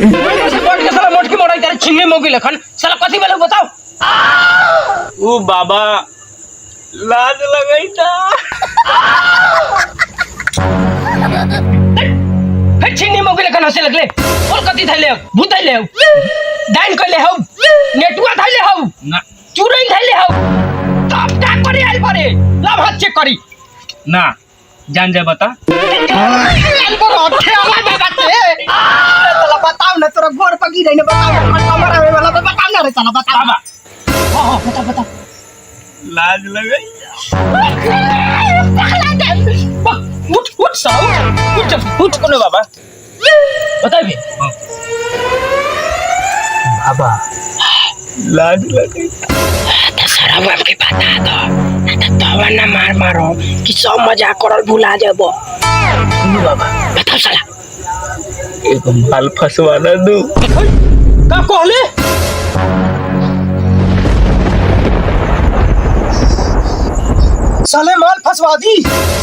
मोटकी मोड़ाई तेरे छिन्नी मोगी लखन साला कथी बोले बताओ। ओ बाबा लाज लगाई था। फिर छिन्नी मोगी लखन हंसे लगले और कथी थैले भूत थैले डाइन कइले हौ नेटुआ थैले हौ ना चुरई थैले हौ तब का करे आइल परे लाभ हाथ चेक करी ना जान जा बता। आइल पर अठे वाला बाबा ते साला बताओ ना तोरा गोर पगी रही ने बताओ कमरा में वाला बताओ ना रे साला बताओ बाबा हां बता बता लाज लगाई। उठ उठ साला उठ कोने बाबा बताइए बाबा लाज लगाई। तो सारा बाप के बता दो तो तवा ना मार मारो कि सब मजाक करल भुला जाबो। बाबा बताओ साला एक माल फसवाना दो। का कहले साले माल फसवा दी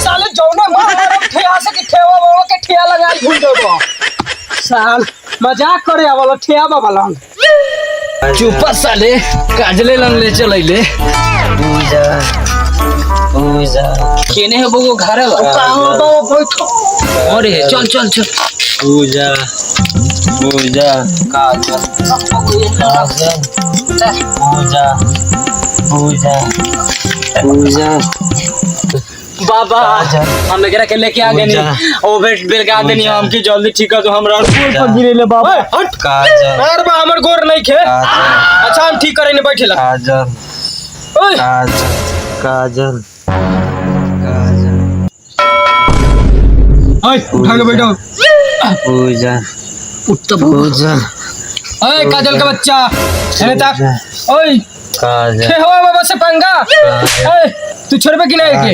साले जौना माल ठेया से कि ठेवा बाबा के ठेया लगा भूल देबो साल मजाक करे वाला ठेया बाबा लंग चुप साले काजले लन ले चलैले पूजा पूजा केने है वो घर अरे चल चल चल पूजा पूजा काजल काजल पूजा पूजा पूजा बाबा हम एकरा के लेके आ गनी ओ बेट बेल का देनी हम की जल्दी ठीक कर दो हमरा गोर पर गिरे ले बाबा हट काजल यार बा हमर गोर नहीं खे अच्छा हम ठीक करे ने बैठेला काजल ओए काजल काजल ओए उठा के बैठो पूजा उठ तो पूजा ओए काजल का बच्चा है तक ओए काजल के हवा बाबा से पंगा ओए तू छोड़बे कि नहीं के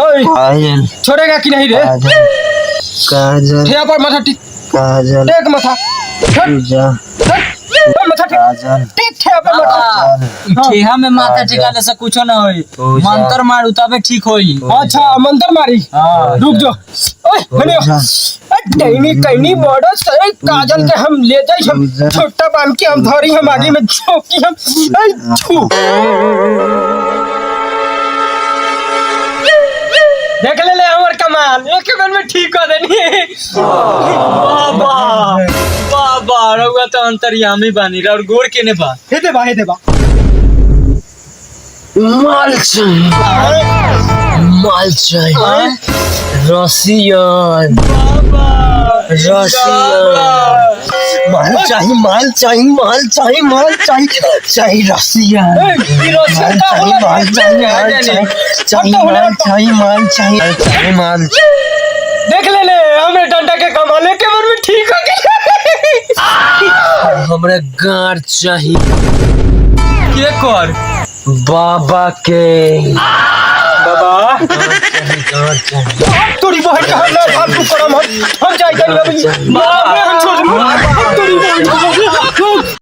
ओए काजल छोड़ेगा कि नहीं रे काजल ठेया पर माथा टिक काजल टेक माथा पूजा माथा टिक काजल टिक ठेया पर माथा ठेहा में माथा टिकाले से कुछो ना होई मंत्र मारू तबे ठीक होई। अच्छा मंत्र मारी रुक जा ओए बनियो डैनी कहीं बड़ा सही काजल के हम ले जाई हम छोटा बांध के हम धरी हम आगे में चौकी हम छू देख ले हमर कमाल एक बार में ठीक कर देनी बाबा बाबा रउआ तो अंतर्यामी बानी और गोर केने बा हे देबा माल चाहिए रसियन रसियन माल चाहिए माल चाहिए माल चाहिए माल चाहिए चाहिए रसियन माल चाहिए माल चाहिए माल चाहिए माल चाहिए माल चाहिए माल देख ले हमें डंडा के कमाले के बार में ठीक हो गया हमरा गार चाहिए के कर बाबा के बाबा गार चाहिए तोरी बहन का हम ना फालतू करम हम जाई जाई अभी हम छोड़